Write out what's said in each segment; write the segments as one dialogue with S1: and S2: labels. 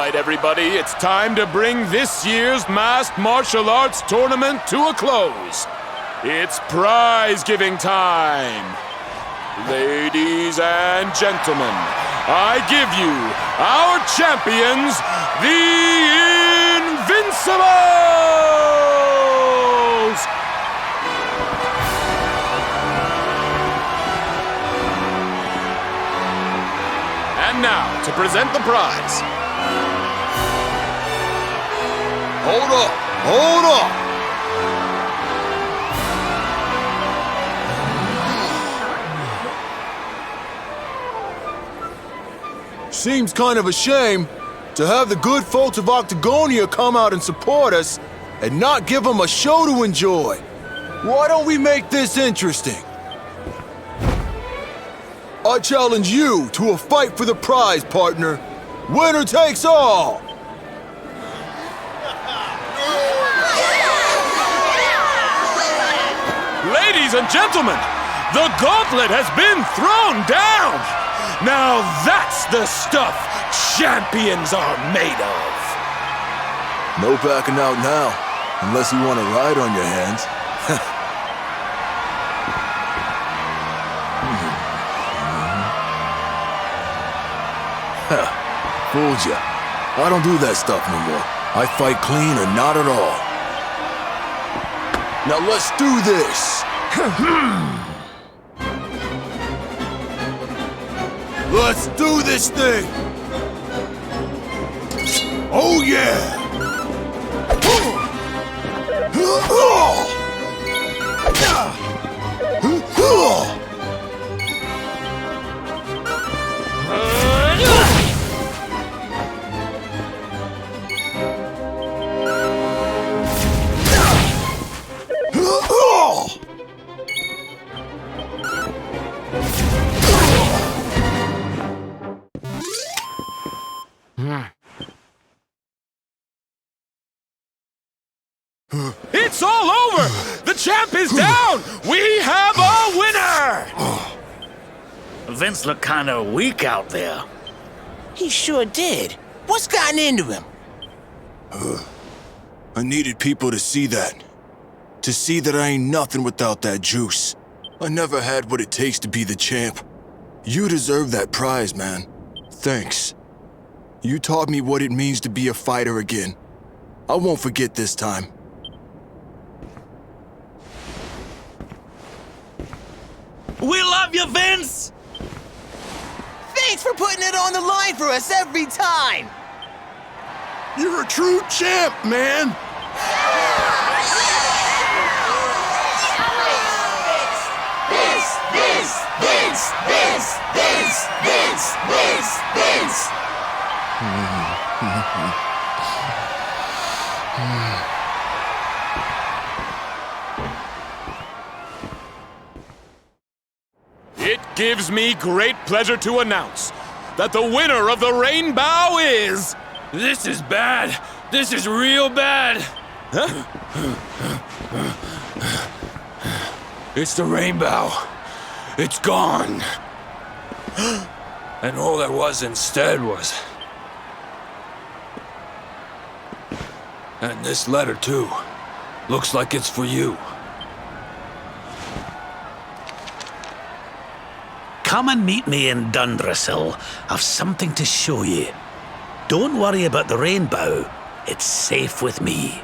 S1: right, everybody, it's time to bring this year's masked martial arts tournament to a close. It's prize-giving time. Ladies and gentlemen, I give you our champions, the Invincibles! And now, to present the prize.
S2: Hold up! Hold up! Seems kind of a shame to have the good folks of Octagonia come out and support us and not give them a show to enjoy. Why don't we make this interesting? I challenge you to a fight for the prize, partner. Winner takes all!
S1: Ladies and gentlemen, the gauntlet has been thrown down! Now that's the stuff champions are made of!
S2: No backing out now, unless you want to ride on your hands. Fooled ya. I don't do that stuff no more. I fight clean or not at all. Now let's do this! Let's do this thing! Oh yeah!
S1: It's all over! The champ is down! We have a winner!
S3: Vince looked kind of weak out there.
S4: He sure did. What's gotten into him?
S2: I needed people to see that. To see that I ain't nothing without that juice. I never had what it takes to be the champ. You deserve that prize, man. Thanks. You taught me what it means to be a fighter again. I won't forget this time.
S3: We love you, Vince!
S4: Thanks for putting it on the line for us every time!
S2: You're a true champ, man!
S4: Vince!
S1: It gives me great pleasure to announce that the winner of the Rainbow is...
S3: This is bad. This is real bad.
S1: Huh?
S3: It's the rainbow. It's gone. And all there was instead was... And this letter, too. Looks like it's for you. Come and meet me in Dundrasil. I've something to show you. Don't worry about the rainbow. It's safe with me.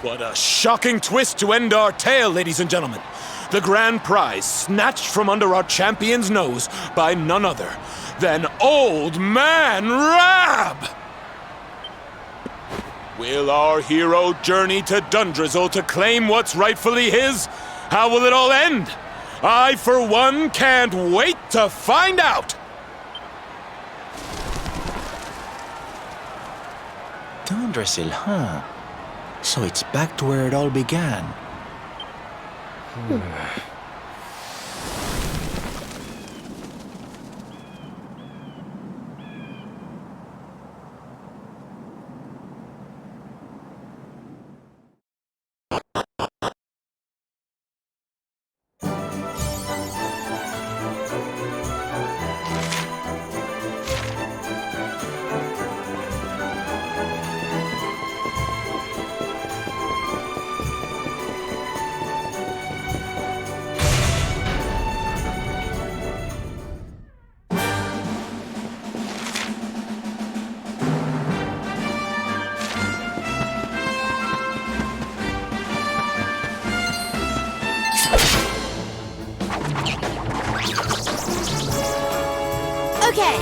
S1: What a shocking twist to end our tale, ladies and gentlemen. The grand prize snatched from under our champion's nose by none other than Old Man Rab! Will our hero journey to Dundrasil to claim what's rightfully his? How will it all end? I, for one, can't wait to find out!
S5: Dundrasil, huh? So it's back to where it all began.
S6: Okay.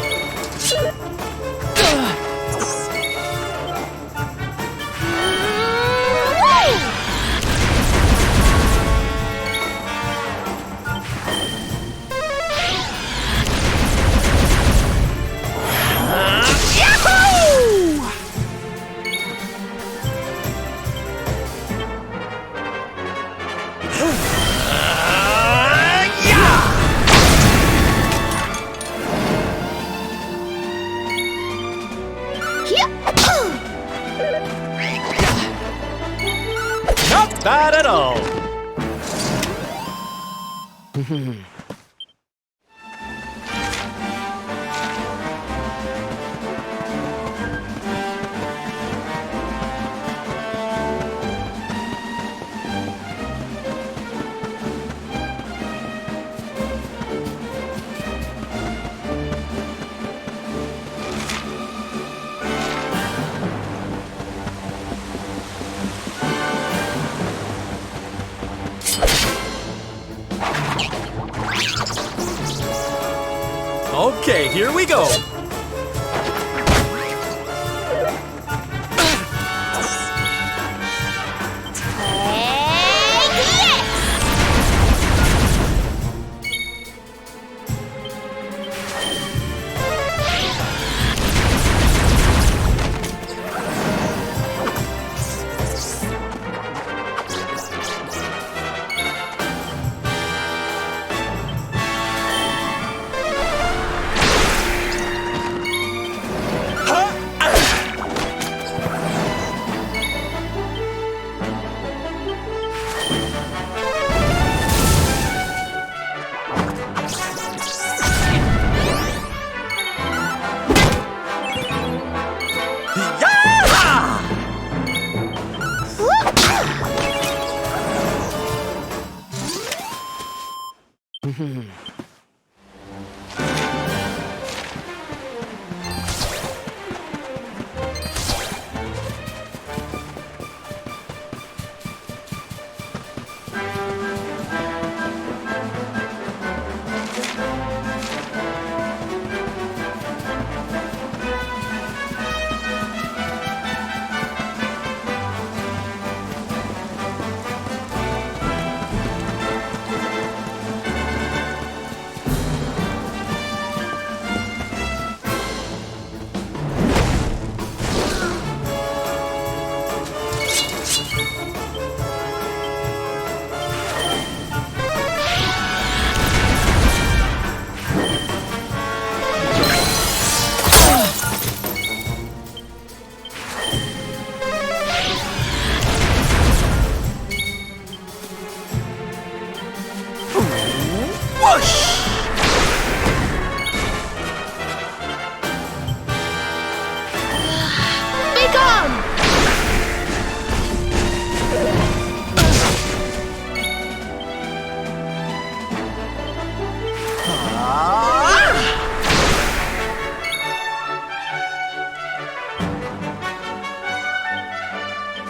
S7: Not bad at all. Okay, here we go.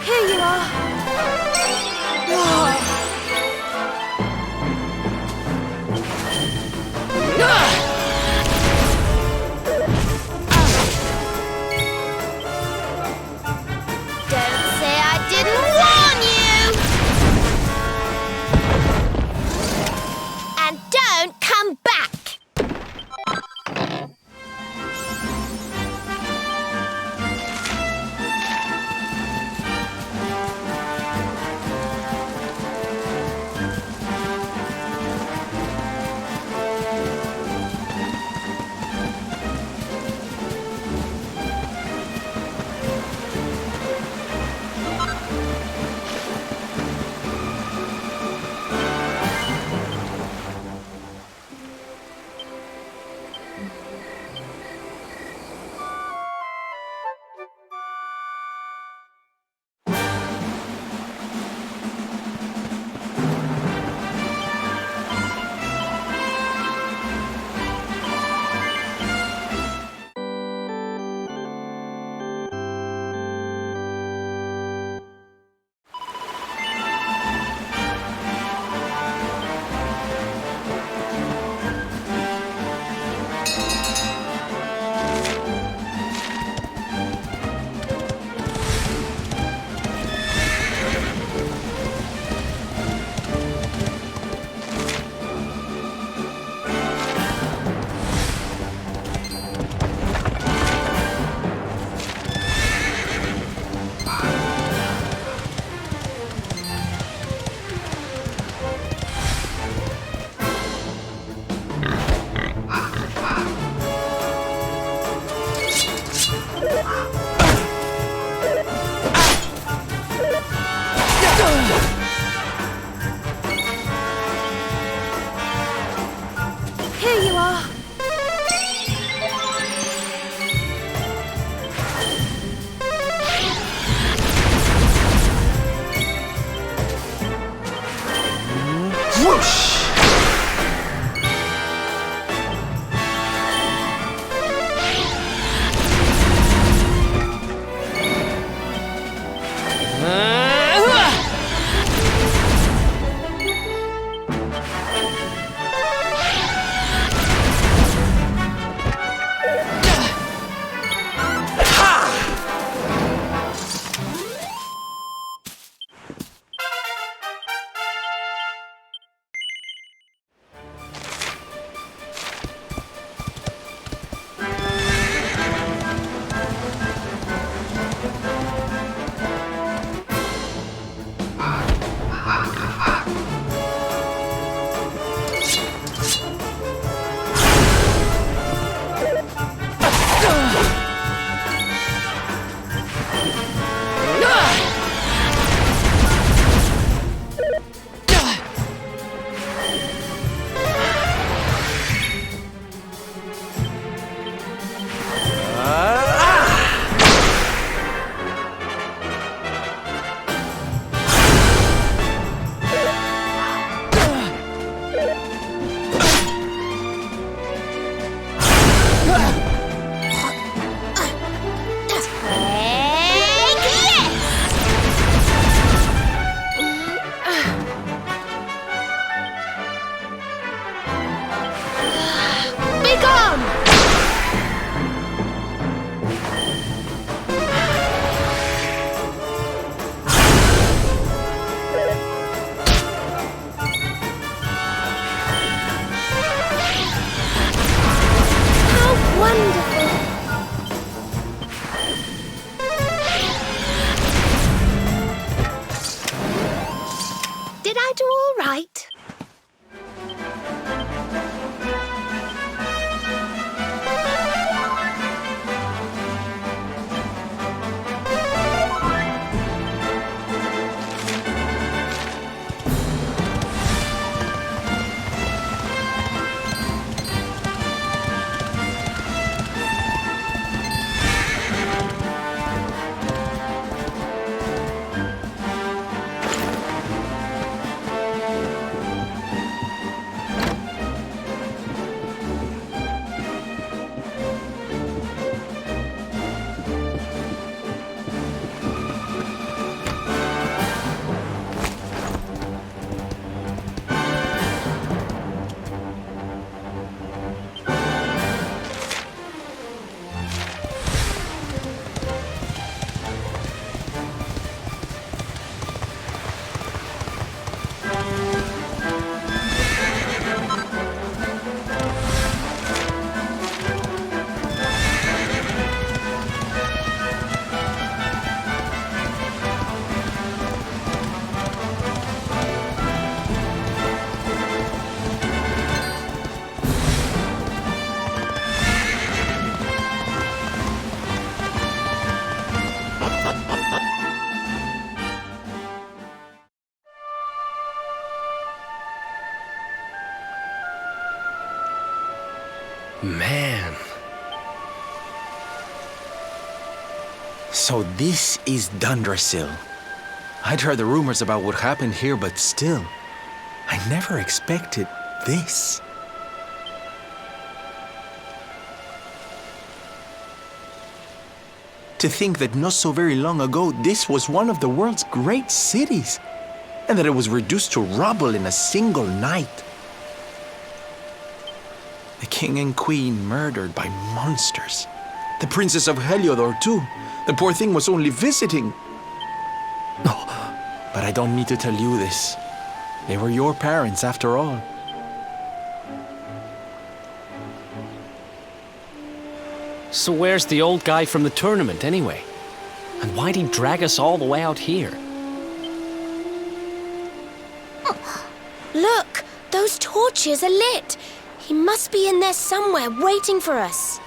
S6: Here you are. Whoa. Don't say I didn't warn you! And don't come back! Did I do all right?
S5: Man. So this is Dundrasil. I'd heard the rumors about what happened here, but still, I never expected this. To think that not so very long ago, this was one of the world's great cities, and that it was reduced to rubble in a single night. The king and queen murdered by monsters. The princess of Heliodor, too. The poor thing was only visiting. Oh, but I don't need to tell you this. They were your parents, after all.
S7: So where's the old guy from the tournament, anyway? And why'd he drag us all the way out here?
S6: Look, those torches are lit. He must be in there somewhere, waiting for us.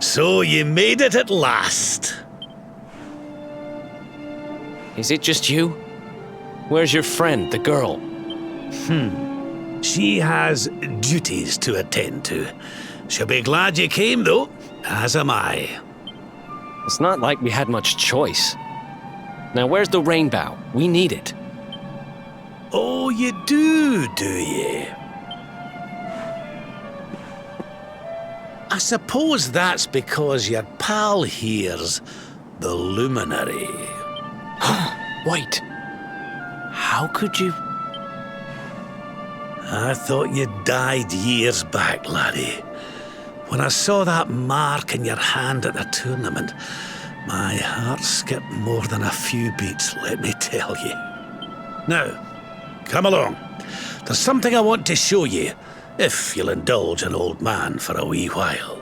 S3: So you made it at last.
S7: Is it just you? Where's your friend, the girl?
S3: She has duties to attend to. She'll be glad you came, though, as am I.
S7: It's not like we had much choice. Now, where's the rainbow? We need it.
S3: Oh, you do ye? I suppose that's because your pal here's the luminary.
S7: Wait. How could you?
S3: I thought you died years back, laddie. When I saw that mark in your hand at the tournament, my heart skipped more than a few beats, let me tell you. Now, come along. There's something I want to show you, if you'll indulge an old man for a wee while.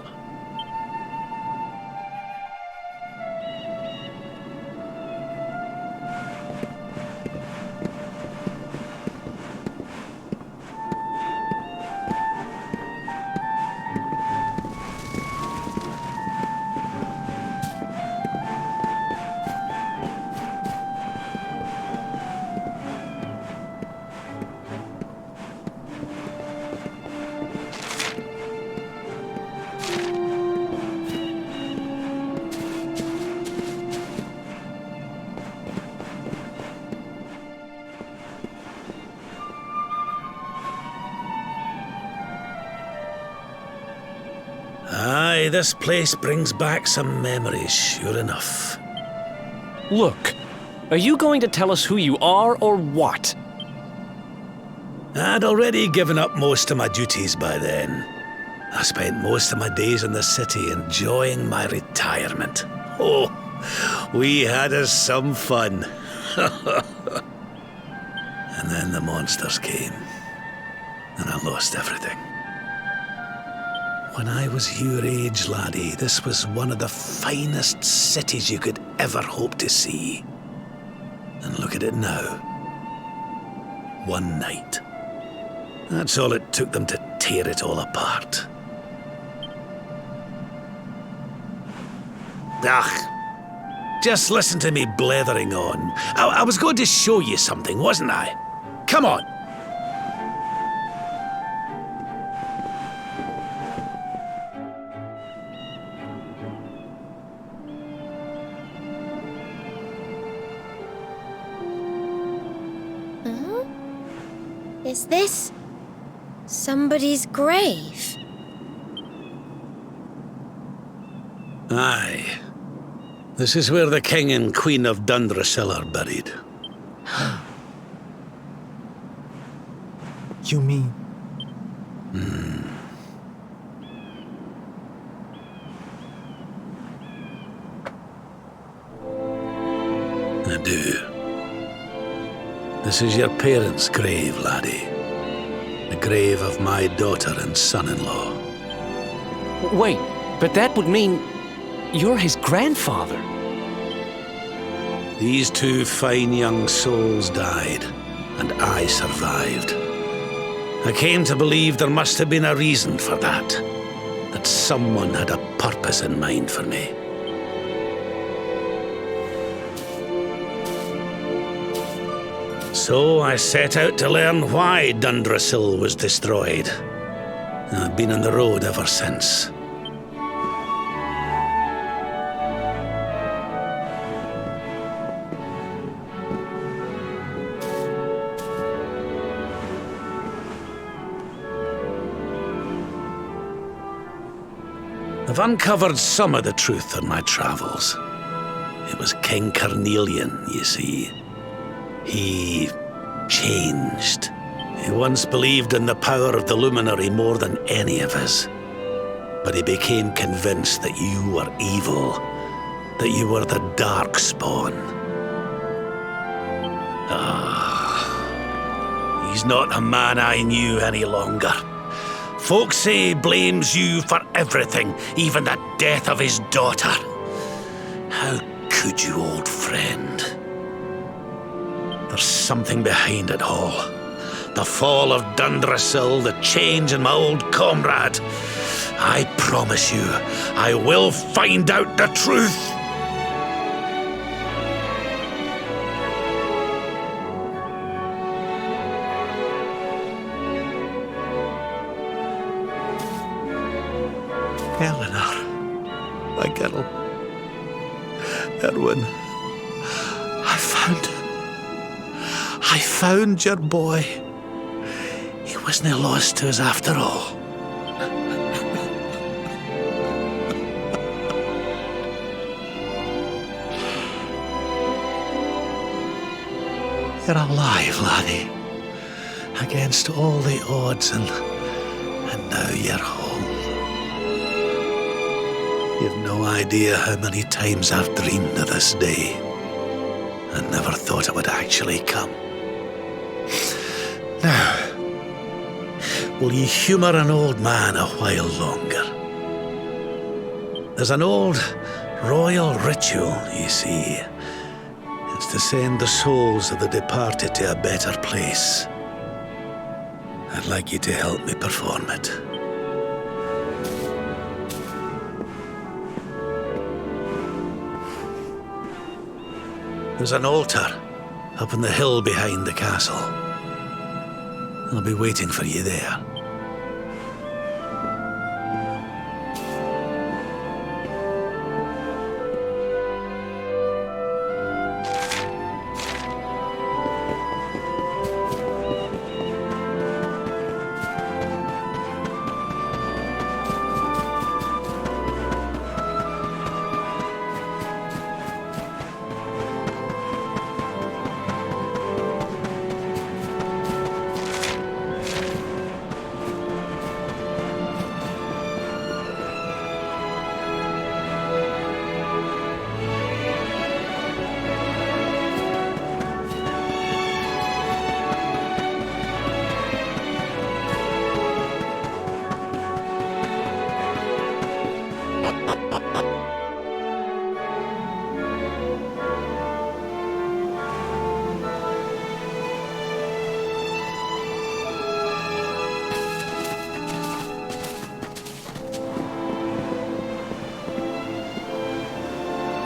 S3: Aye, this place brings back some memories, sure enough.
S7: Look, are you going to tell us who you are or what?
S3: I'd already given up most of my duties by then. I spent most of my days in the city enjoying my retirement. Oh, we had us some fun. And then the monsters came, and I lost everything. When I was your age, laddie, this was one of the finest cities you could ever hope to see. And look at it now. One night. That's all it took them to tear it all apart. Just listen to me blethering on. I was going to show you something, wasn't I? Come on.
S6: Is this somebody's grave?
S3: Aye. This is where the King and Queen of Dundrasil are buried.
S5: You mean?
S3: I do. This is your parents' grave, laddie. The grave of my daughter and son-in-law.
S7: Wait, but that would mean you're his grandfather.
S3: These two fine young souls died, and I survived. I came to believe there must have been a reason for that someone had a purpose in mind for me. So I set out to learn why Dundrasil was destroyed. I've been on the road ever since. I've uncovered some of the truth on my travels. It was King Carnelian, you see. He changed. He once believed in the power of the luminary more than any of us. But he became convinced that you were evil, that you were the Darkspawn. He's not a man I knew any longer. Folks say he blames you for everything, even the death of his daughter. How could you, old friend? There's something behind it all. The fall of Dundrasil, the change in my old comrade. I promise you, I will find out the truth. Eleanor, my girl, Erwin, I found your boy. He wasn't lost to us after all. You're alive, laddie. Against all the odds, and now you're home. You've no idea how many times I've dreamed of this day. I never thought it would actually come. Now, will you humour an old man a while longer? There's an old royal ritual, you see. It's to send the souls of the departed to a better place. I'd like you to help me perform it. There's an altar up on the hill behind the castle. I'll be waiting for you there.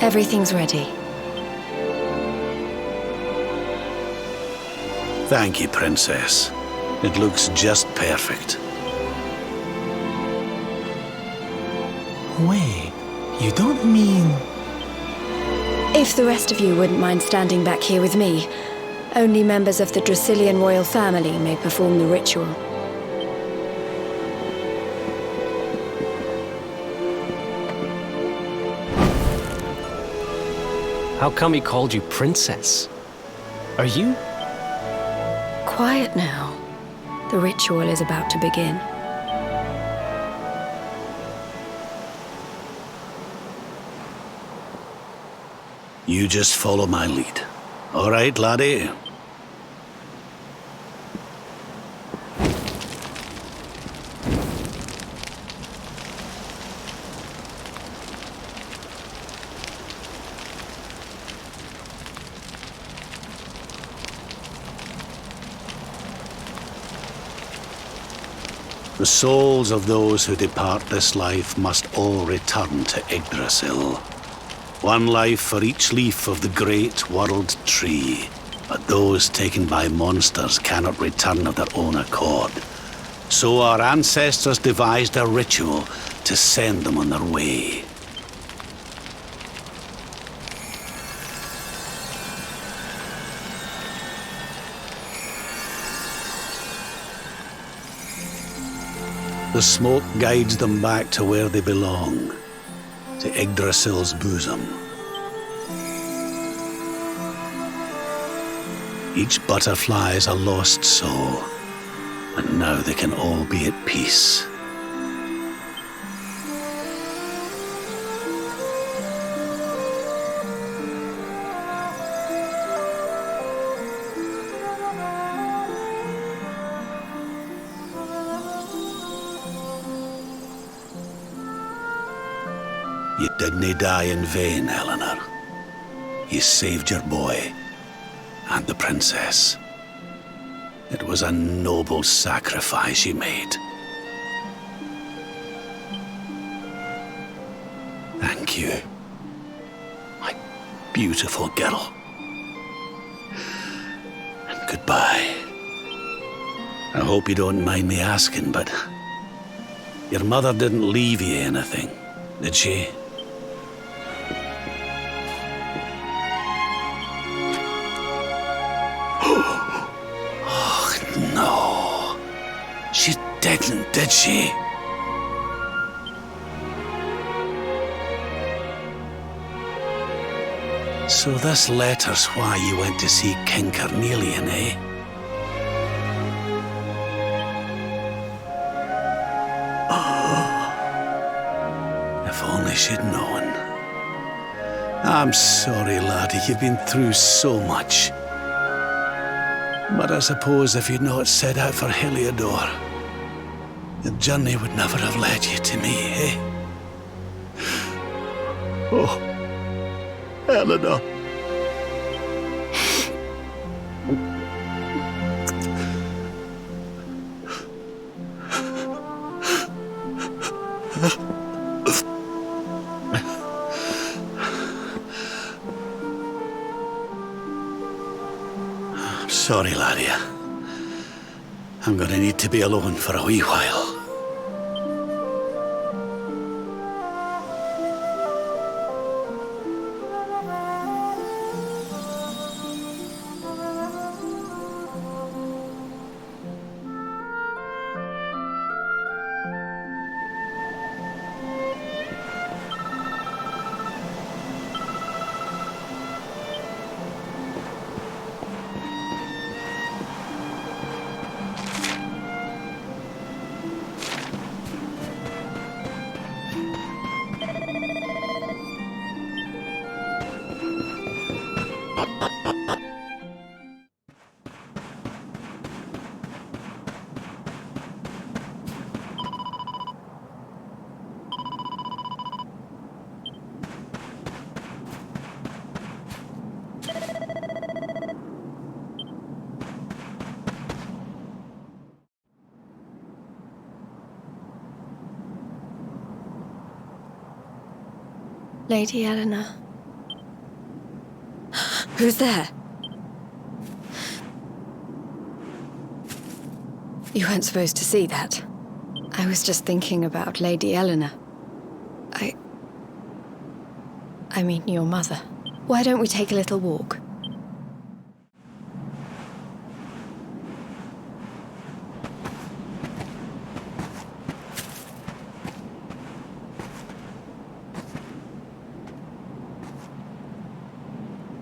S6: Everything's ready.
S3: Thank you, Princess. It looks just perfect.
S5: Wait, you don't mean...
S6: If the rest of you wouldn't mind standing back here with me, only members of the Dracilian royal family may perform the ritual.
S7: How come he called you princess? Are you?
S6: Quiet now. The ritual is about to begin.
S3: You just follow my lead. All right, laddie? The souls of those who depart this life must all return to Yggdrasil. One life for each leaf of the great world tree. But those taken by monsters cannot return of their own accord. So our ancestors devised a ritual to send them on their way. The smoke guides them back to where they belong, to Yggdrasil's bosom. Each butterfly is a lost soul, and now they can all be at peace. You didn't die in vain, Eleanor. You saved your boy and the princess. It was a noble sacrifice you made. Thank you. My beautiful girl. And goodbye. I hope you don't mind me asking, but your mother didn't leave you anything, did she? Oh, no. She didn't, did she? So this letter's why you went to see King Carnelian, eh? If only she'd known. I'm sorry, laddie, you've been through so much. But I suppose if you'd not set out for Heliodor, the journey would never have led you to me, eh? Oh, Eleanor. I'm sorry, laddie. I'm gonna need to be alone for a wee while.
S6: Lady Eleanor. Who's there? You weren't supposed to see that. I was just thinking about Lady Eleanor. I mean, your mother. Why don't we take a little walk?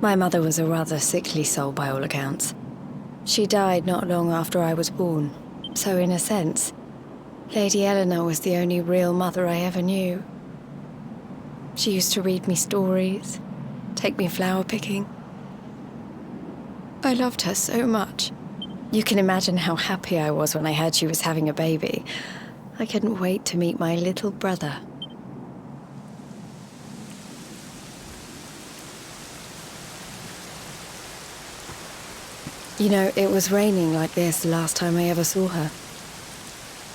S6: My mother was a rather sickly soul by all accounts. She died not long after I was born, so in a sense, Lady Eleanor was the only real mother I ever knew. She used to read me stories, take me flower picking. I loved her so much. You can imagine how happy I was when I heard she was having a baby. I couldn't wait to meet my little brother. You know, it was raining like this the last time I ever saw her.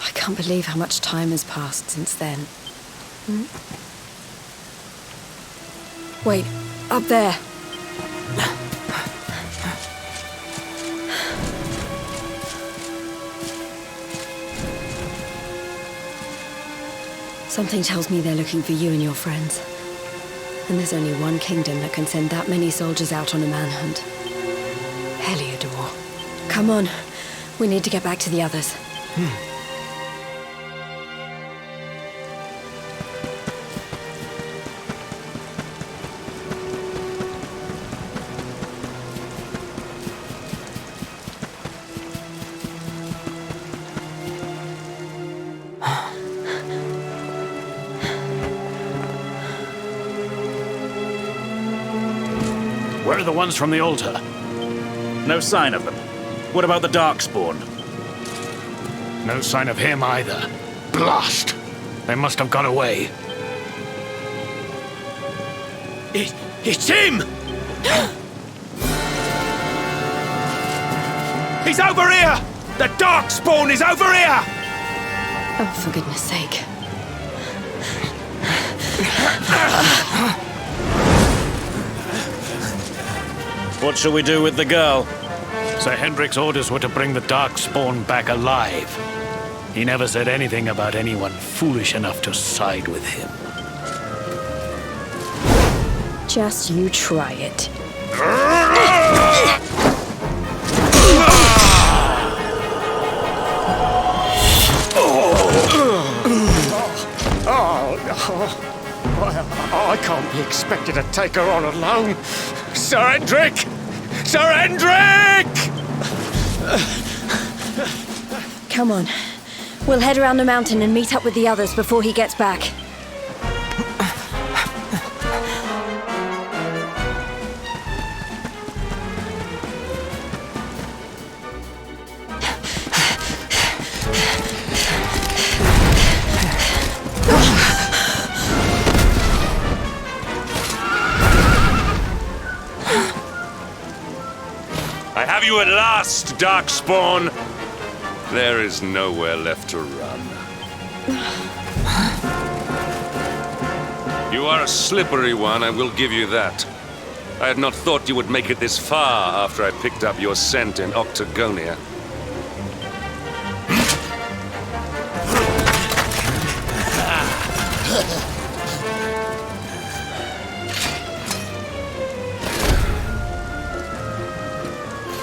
S6: I can't believe how much time has passed since then. Wait, up there. Something tells me they're looking for you and your friends. And there's only one kingdom that can send that many soldiers out on a manhunt. Heliodor. Come on. We need to get back to the others.
S8: Where are the ones from the altar? No sign of them. What about the Darkspawn?
S1: No sign of him either. Blast! They must have got away. It's him! He's over here! The Darkspawn is over here!
S6: Oh, for goodness sake.
S8: What shall we do with the girl?
S9: Sir Hendrik's orders were to bring the Darkspawn back alive. He never said anything about anyone foolish enough to side with him.
S6: Just you try it.
S9: I can't be expected to take her on alone. Sir Hendrik! Sir Hendrik!
S6: Come on. We'll head around the mountain and meet up with the others before he gets back.
S1: I have you at last, Darkspawn. There is nowhere left to run. You are a slippery one, I will give you that. I had not thought you would make it this far after I picked up your scent in Octagonia.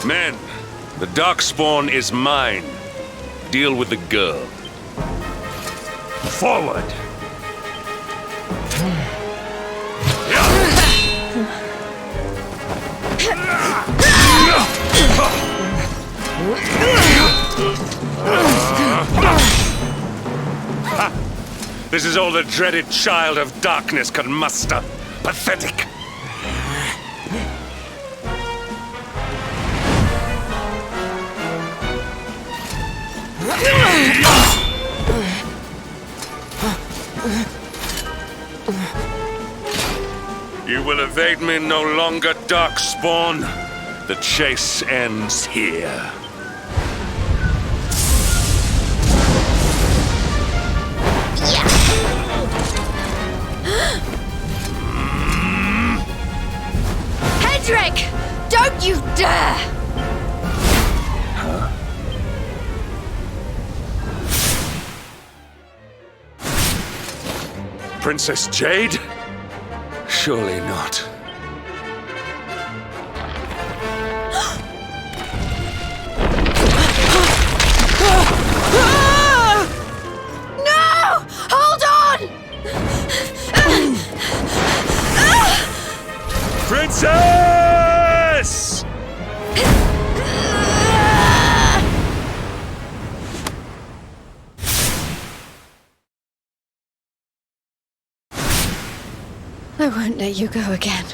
S1: Men, the Darkspawn is mine. Deal with the girl. Forward! This is all the dreaded child of darkness can muster. Pathetic! You will evade me no longer, Darkspawn. The chase ends here.
S6: Hendrik! Don't you dare!
S1: Princess Jade? Surely not.
S6: No! Hold on!
S1: Princess!
S6: I won't let you go again.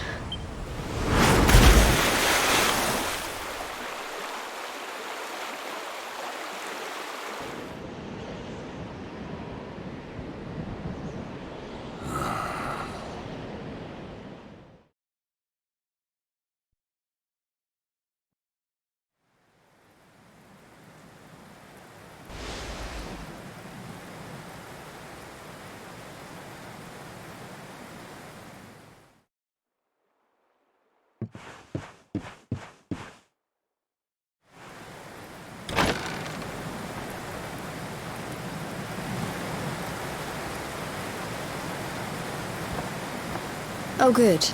S6: Oh, good.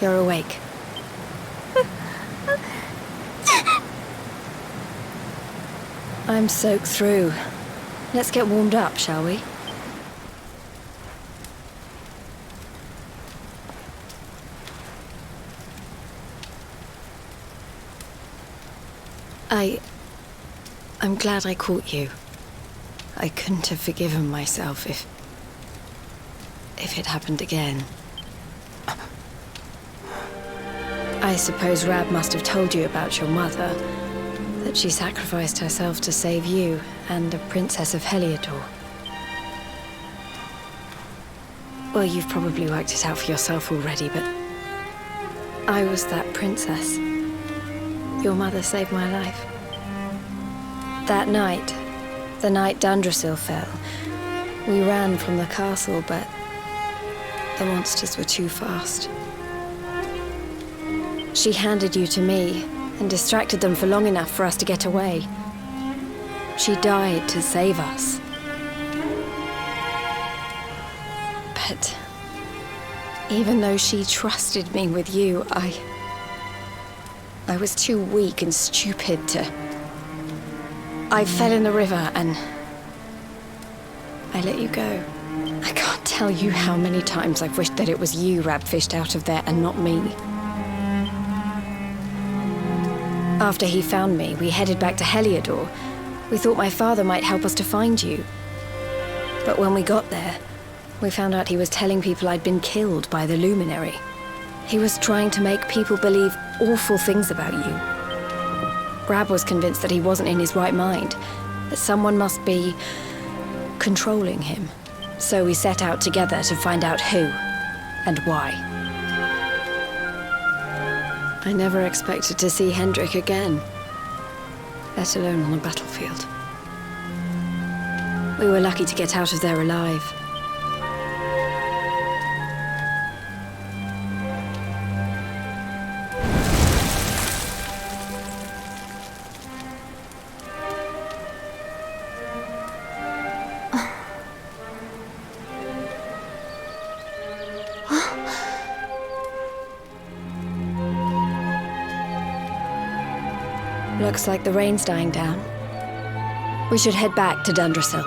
S6: You're awake. I'm soaked through. Let's get warmed up, shall we? I'm glad I caught you. I couldn't have forgiven myself if it happened again. I suppose Rab must have told you about your mother, that she sacrificed herself to save you and a princess of Heliodor. Well, you've probably worked it out for yourself already, but I was that princess. Your mother saved my life. That night, the night Dundrasil fell, we ran from the castle, but The monsters were too fast. She handed you to me and distracted them for long enough for us to get away. She died to save us. But even though she trusted me with you, I was too weak and stupid to... I fell in the river and I let you go. I can't tell you how many times I've wished that it was you rab-fished out of there and not me. After he found me, we headed back to Heliodor. We thought my father might help us to find you. But when we got there, we found out he was telling people I'd been killed by the Luminary. He was trying to make people believe awful things about you. Rab was convinced that he wasn't in his right mind, that someone must be controlling him. So we set out together to find out who and why. I never expected to see Hendrik again, let alone on a battlefield. We were lucky to get out of there alive. Looks like the rain's dying down. We should head back to Dundrasil.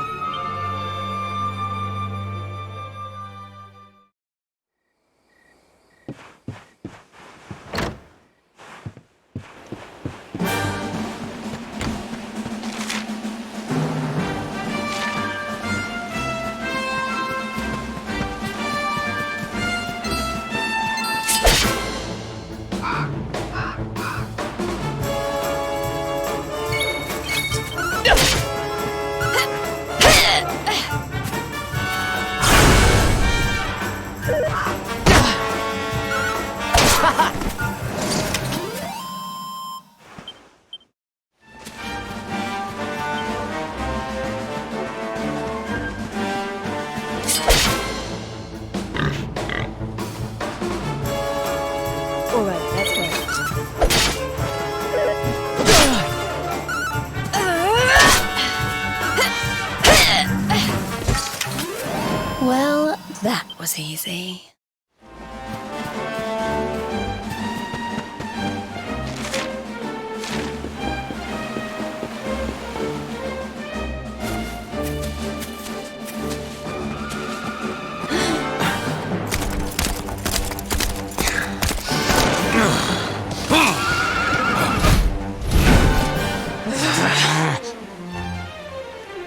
S6: Well, that was easy.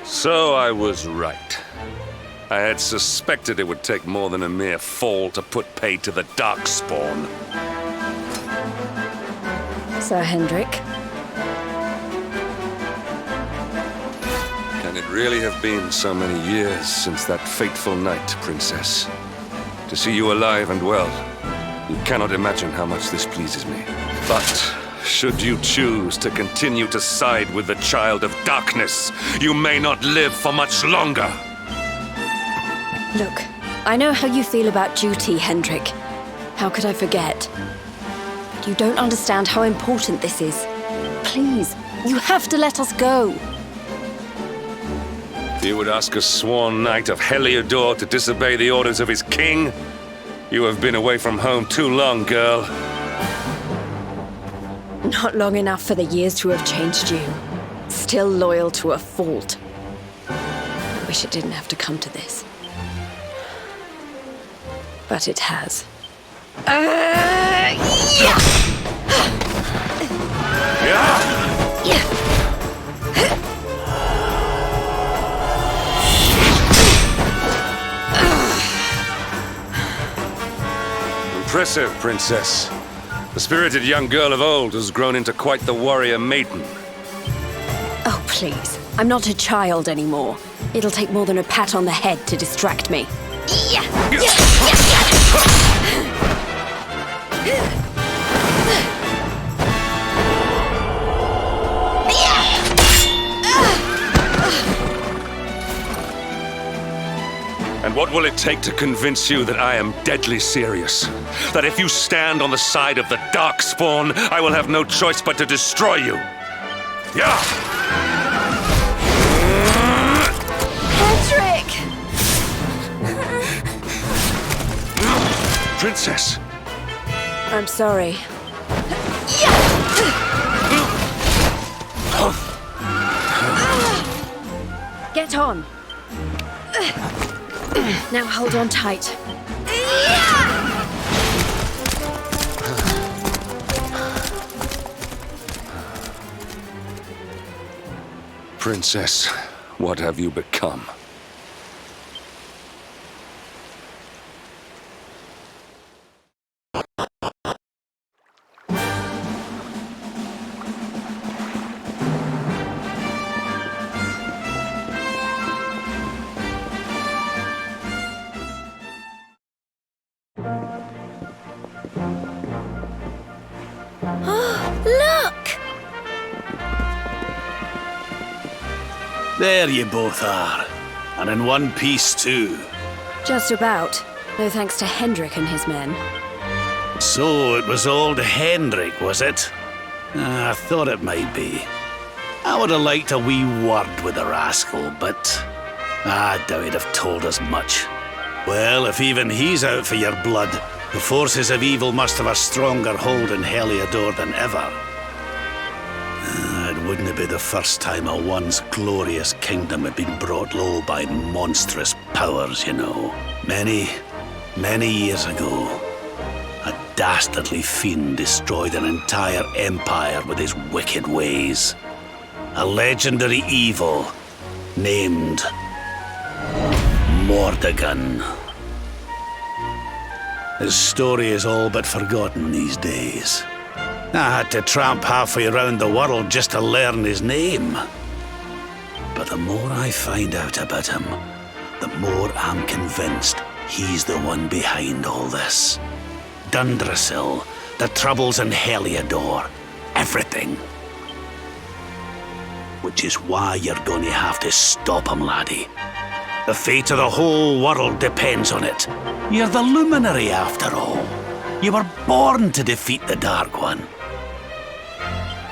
S10: So I was right. I had suspected it would take more than a mere fall to put paid to the Darkspawn.
S6: Sir Hendrik?
S10: Can it really have been so many years since that fateful night, Princess? To see you alive and well, you cannot imagine how much this pleases me. But should you choose to continue to side with the Child of Darkness, you may not live for much longer.
S6: Look, I know how you feel about duty, Hendrik. How could I forget? But you don't understand how important this is. Please, you have to let us go.
S10: You would ask a sworn knight of Heliodor to disobey the orders of his king? You have been away from home too long, girl.
S6: Not long enough for the years to have changed you. Still loyal to a fault. I wish it didn't have to come to this. But it has.
S10: Impressive, Princess. The spirited young girl of old has grown into quite the warrior maiden.
S6: Oh, please. I'm not a child anymore. It'll take more than a pat on the head to distract me.
S10: And what will it take to convince you that I am deadly serious? That if you stand on the side of the Darkspawn, I will have no choice but to destroy you? Yeah!
S6: Hendrik!
S10: Princess!
S6: I'm sorry. Get on. Now hold on tight.
S10: Princess, what have you become?
S6: Look!
S3: There you both are. And in one piece, too.
S6: Just about. No thanks to Hendrik and his men.
S3: So it was old Hendrik, was it? I thought it might be. I would have liked a wee word with the rascal, but I doubt he'd have told us much. Well, if even he's out for your blood, the forces of evil must have a stronger hold in Heliodor than ever. It wouldn't be the first time a once glorious kingdom had been brought low by monstrous powers, you know. Many years ago, a dastardly fiend destroyed an entire empire with his wicked ways. A legendary evil named Mordegon. His story is all but forgotten these days. I had to tramp halfway around the world just to learn his name. But the more I find out about him, the more I'm convinced he's the one behind all this. Dundrasil, the troubles in Heliodor, everything. Which is why you're going to have to stop him, laddie. The fate of the whole world depends on it. You're the luminary, after all. You were born to defeat the Dark One.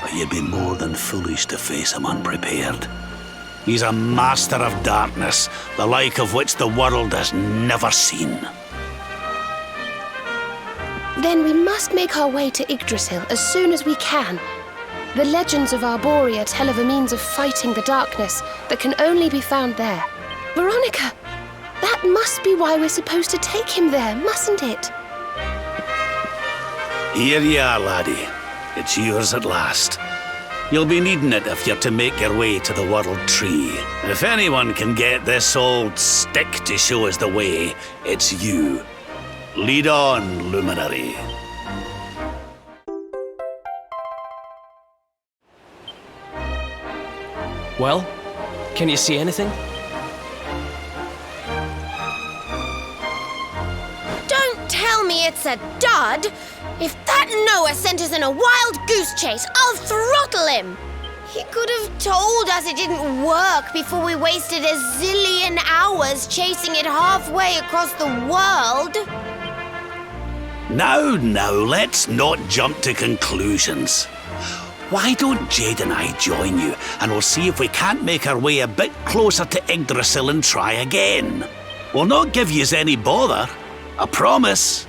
S3: But you'd be more than foolish to face him unprepared. He's a master of darkness, the like of which the world has never seen.
S11: Then we must make our way to Yggdrasil as soon as we can. The legends of Arborea tell of a means of fighting the darkness that can only be found there. Veronica, that must be why we're supposed to take him there, mustn't it?
S3: Here you are, laddie. It's yours at last. You'll be needing it if you're to make your way to the World Tree. If anyone can get this old stick to show us the way, it's you. Lead on, luminary.
S7: Well, can you see anything?
S11: Don't tell me it's a dud! If that Noah sent us in a wild goose chase, I'll throttle him! He could have told us it didn't work before we wasted a zillion hours chasing it halfway across the world.
S3: Now, let's not jump to conclusions. Why don't Jade and I join you, and we'll see if we can't make our way a bit closer to Yggdrasil and try again. We'll not give yous any bother, I promise.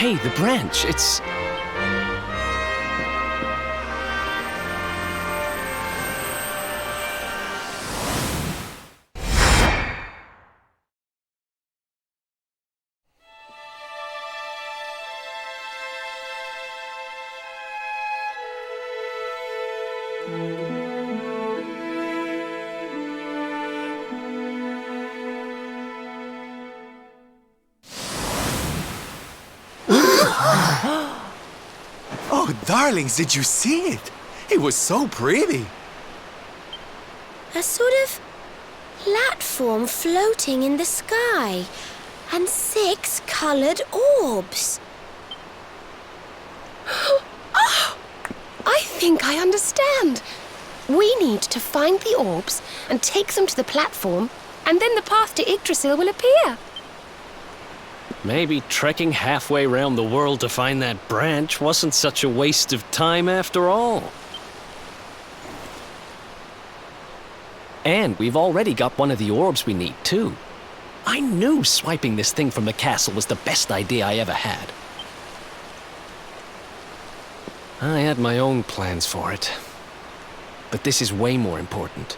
S7: Hey, the branch, it's...
S4: Oh, darlings, did you see it? It was so pretty.
S11: A sort of platform floating in the sky, and 6 colored orbs.
S12: Oh, I think I understand. We need to find the orbs and take them to the platform, and then the path to Yggdrasil will appear.
S7: Maybe trekking halfway around the world to find that branch wasn't such a waste of time after all. And we've already got one of the orbs we need, too. I knew swiping this thing from the castle was the best idea I ever had. I had my own plans for it. But this is way more important.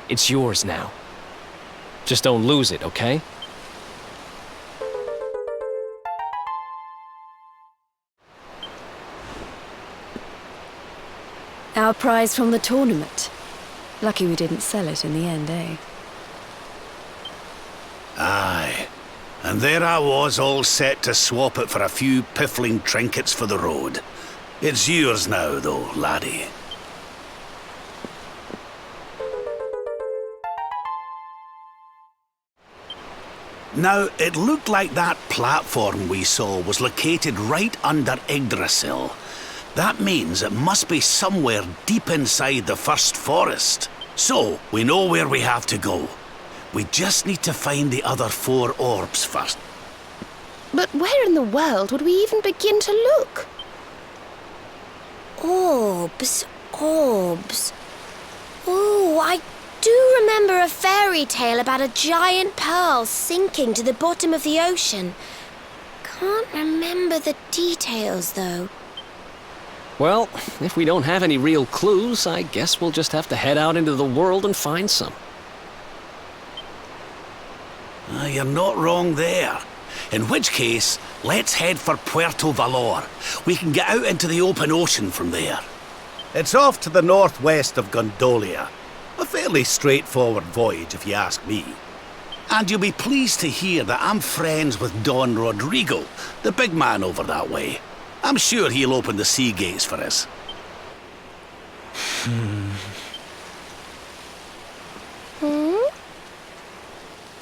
S7: It's yours now. Just don't lose it, okay?
S6: Our prize from the tournament. Lucky we didn't sell it in the end, eh?
S9: Aye. And there I was, all set to swap it for a few piffling trinkets for the road. It's yours now, though, laddie. Now, it looked like that platform we saw was located right under Yggdrasil. That means it must be somewhere deep inside the first forest. So, we know where we have to go. We just need to find the other 4 orbs first.
S12: But where in the world would we even begin to look?
S11: Orbs, orbs. Oh, I do remember a fairy tale about a giant pearl sinking to the bottom of the ocean. Can't remember the details, though.
S7: Well, if we don't have any real clues, I guess we'll just have to head out into the world and find some.
S9: You're not wrong there. In which case, let's head for Puerto Valor. We can get out into the open ocean from there.
S8: It's off to the northwest of Gondolia. A fairly straightforward voyage, if you ask me.
S9: And you'll be pleased to hear that I'm friends with Don Rodrigo, the big man over that way. I'm sure he'll open the sea gates for us.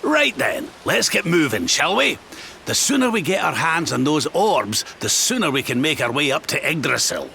S9: Right then, let's get moving, shall we? The sooner we get our hands on those orbs, the sooner we can make our way up to Yggdrasil.